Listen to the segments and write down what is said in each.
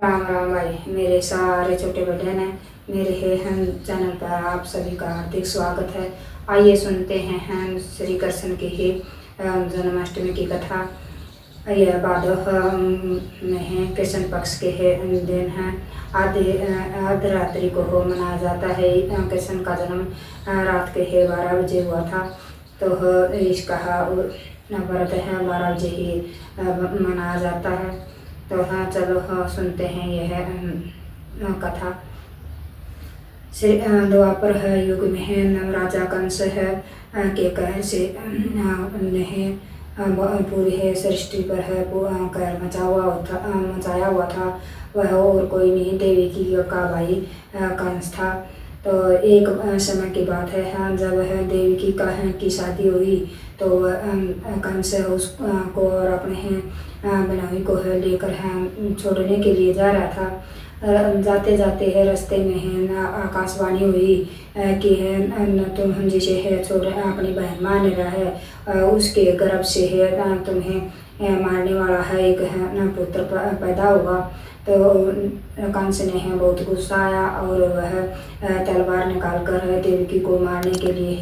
राम राम भाई, मेरे सारे छोटे बहन हैं। मेरे है हम चैनल पर आप सभी का हार्दिक स्वागत है। आइए सुनते हैं हम श्री कृष्ण की ही जन्माष्टमी की कथा। यह भादव में है, कृष्ण पक्ष के है दिन है। आधी रात्रि को हो मनाया जाता है। कृष्ण का जन्म रात के है 12 बजे हुआ था। तो इसका व्रत है 12 बजे ही मनाया जाता है। तो हाँ चलो हाँ सुनते हैं यह कथा। द्वापर है युग में है राजा कंस है के कहर से पूरी है सृष्टि पर है कहर मचाया हुआ था। वह और कोई नहीं, देवी की का भाई कंस था। तो एक समय की बात है, हाँ जब है देवी की शादी हुई तो कंस उसको और अपने बनोही को है लेकर छोड़ने के लिए जा रहा था। जाते जाते है रास्ते में है आकाशवाणी हुई कि है न तुम जिसे है छोड़ अपनी बहन मान रहा है उसके गर्भ से है तुम्हें मारने वाला है एक है न पुत्र पैदा होगा। तो कंस ने है बहुत गुस्सा आया और वह तलवार निकाल कर देवकी को मारने के लिए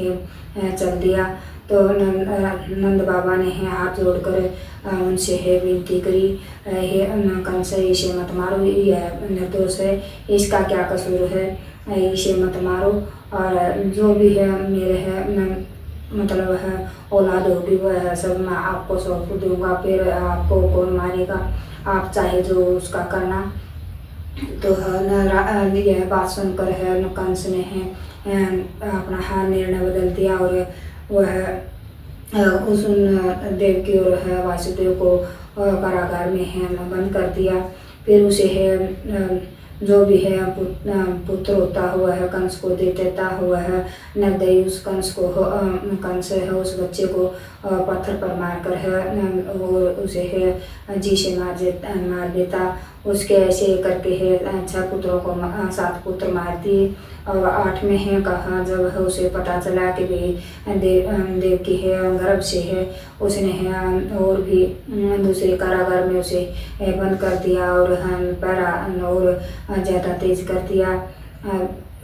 है चल दिया। तो नंद बाबा ने है हाथ जोड़कर उनसे है विनती करी, हे कंस इसे मत मारो, यह निर्दोष है, इसका क्या कसूर है, इसे मत मारो। और जो भी है मेरे है मतलब है औलाद होगी वह सब मैं आपको सौंप दूंगा, फिर आपको कौन मारेगा, आप चाहे जो उसका करना। तो यह बात सुनकर है कंस ने है अपना निर्णय बदल दिया और वह उस देवकी और है वासुदेव को कारागार में है बंद कर दिया। फिर उसे है जो भी है पुत्र होता हुआ है कंस को दे देता हुआ है निर्दयी उस कंस है उस बच्चे को पत्थर पर मारकर है और उसे है जी से मार देता। उसके ऐसे करके है 6 पुत्रों को 7 पुत्र मार दिए। और 8 में है कहा जब है उसे पता चला कि भाई देव की है गर्भ से है, उसने है और भी दूसरे कारागार में उसे बंद कर दिया और पैरा और ज़्यादा तेज कर दिया।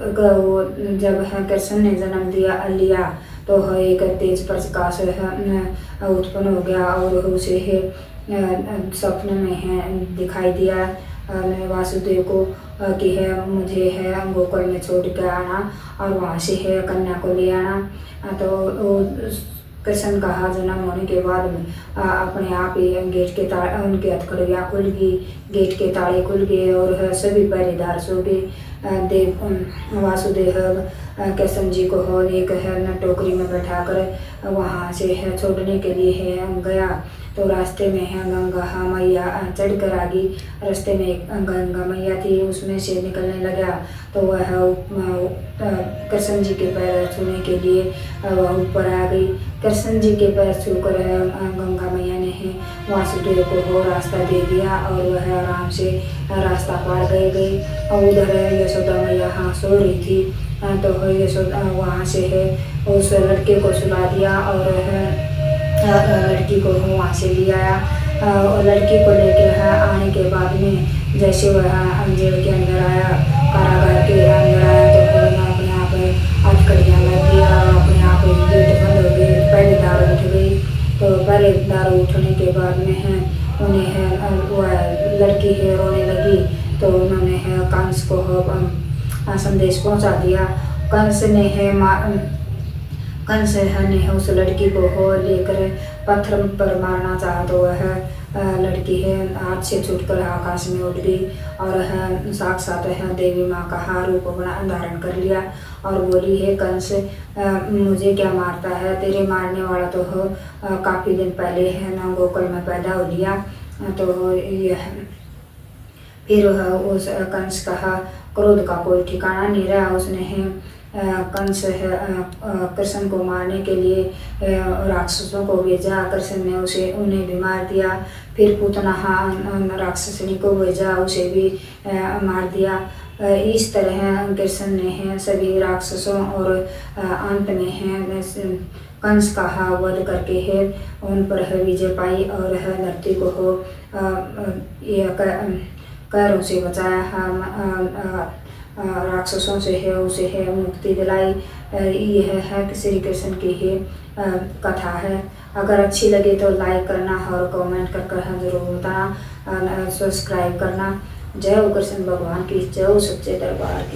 वो जब है कृष्ण ने जन्म लिया तो एक तेज प्रकाश उत्पन्न हो गया और उसे है स्वप्न में है दिखाई दिया वासुदेव को कि है मुझे है गोकुल में छोड़ के आना और वहाँ से है कन्या को ले आना। तो कृष्ण का जन्म होने के बाद अपने आप ही गेट के ताले उनकी हथकड़ियाँ खुल गई, गेट के ताले खुल गए और सभी पहरेदार सो गए। वासुदेव कृष्ण जी को हो एक है टोकरी में बैठाकर वहाँ से है छोड़ने के लिए है गया। तो रास्ते में है गंगा मैया चढ़ कर आ गई। रास्ते में एक गंगा मैया थी, उसमें से निकलने लगा तो वह कृष्ण जी के पैर छूने के लिए वह ऊपर आ गई। कृष्ण जी के पैर छूकर गंगा मैया ने है वासुदेव को वो रास्ता दे दिया और वह आराम से रास्ता पार गई। और उधर यशोदा मैया सो रही थी। तो यशोदा वहाँ से है उस लड़के को सुला दिया और लड़की को वहाँ से ले आया। और लड़की को लेकर आने के बाद में जैसे वह जेल के अंदर आया, कारागार के अंदर आया तो अपने आप हथकड़ियाँ लग दिया, अपने आप गेट बंद हो गए, पहरेदार उठ गई। तो पहरेदार उठने के बाद में है उन्हें है वह लड़की है रोने लगी। तो उन्होंने है कंस को संदेश पहुँचा दिया। कंस ने उस लड़की को हो लेकर पत्थर पर मारना चाहा तो वह लड़की है हाथ से छूटकर आकाश में उड़ गई और साक्षात है देवी माँ का रूप धारण कर लिया और बोली है कंस मुझे क्या मारता है, तेरे मारने वाला तो हो काफ़ी दिन पहले है ना गोकुल में पैदा हो लिया। तो यह फिर उस कंस का क्रोध का कोई ठिकाना नहीं रहा। उसने है कंस है कृष्ण को मारने के लिए राक्षसों को भेजा। कृष्ण ने उन्हें भी मार दिया। फिर पूतना राक्षसनी को भेजा, उसे भी मार दिया। इस तरह कृष्ण ने है सभी राक्षसों और अंत में है कंस का वध करके है उन पर है विजय पाई और है धरती को हो कैरों से बचाया, राक्षसों से है उसे है मुक्ति दिलाई। यह है श्री कृष्ण की ही कथा है। अगर अच्छी लगे तो लाइक करना और कमेंट कर जरूर बताना, सब्सक्राइब करना। जय हो कृष्ण भगवान की, जय हो सच्चे दरबार की।